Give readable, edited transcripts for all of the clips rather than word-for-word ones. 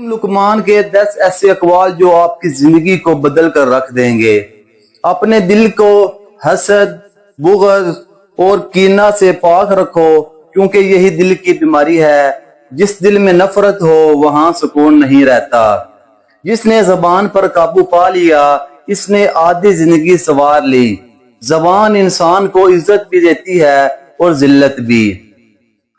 लुकमान के 10 ऐसे अकवाल जो आपकी जिंदगी को बदल कर रख देंगे। अपने दिल को हसद, बुग़्ज़ और कीना से पाक रखो, क्योंकि यही दिल की बीमारी है। जिस दिल में नफरत हो वहां सुकून नहीं रहता। जिसने ज़बान पर काबू पा लिया, इसने आधी जिंदगी सवार ली। ज़बान इंसान को इज्जत भी देती है और जिल्लत भी।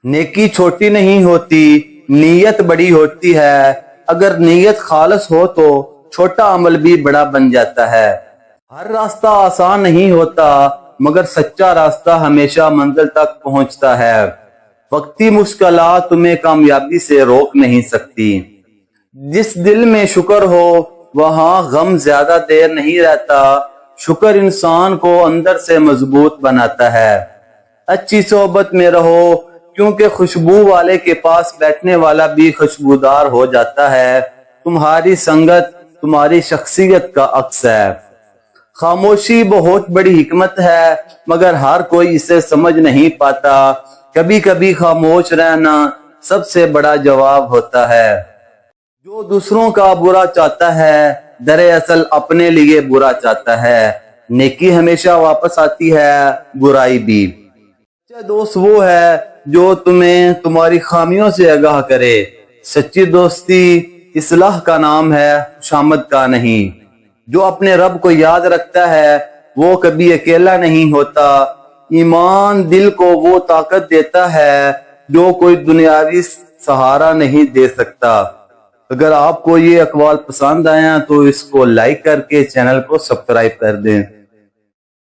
नेकी छोटी नहीं होती, नीयत बड़ी होती है। अगर नीयत खालिस हो तो छोटा अमल भी बड़ा बन जाता है। हर रास्ता आसान नहीं होता, मगर सच्चा रास्ता हमेशा मंजिल तक पहुंचता है। वक्ती मुश्किलात तुम्हें कामयाबी से रोक नहीं सकती। जिस दिल में शुक्र हो वहां गम ज्यादा देर नहीं रहता। शुक्र इंसान को अंदर से मजबूत बनाता है। अच्छी सोहबत में रहो, क्योंकि खुशबू वाले के पास बैठने वाला भी खुशबूदार हो जाता है। तुम्हारी संगत तुम्हारी शख्सियत का अक्स है। खामोशी बहुत बड़ी हिकमत है, मगर हर कोई इसे समझ नहीं पाता। कभी कभी खामोश रहना सबसे बड़ा जवाब होता है। जो दूसरों का बुरा चाहता है, दरअसल अपने लिए बुरा चाहता है। नेकी हमेशा वापस आती है, बुराई भी। सच्चा दोस्त वो है जो तुम्हें तुम्हारी खामियों से आगाह करे। सच्ची दोस्ती इस्लाह का नाम है, खुशामद का नहीं। जो अपने रब को याद रखता है वो कभी अकेला नहीं होता। ईमान दिल को वो ताकत देता है जो कोई दुनियावी सहारा नहीं दे सकता। अगर आपको ये अक़वाल पसंद आया तो इसको लाइक करके चैनल को सब्सक्राइब कर दें।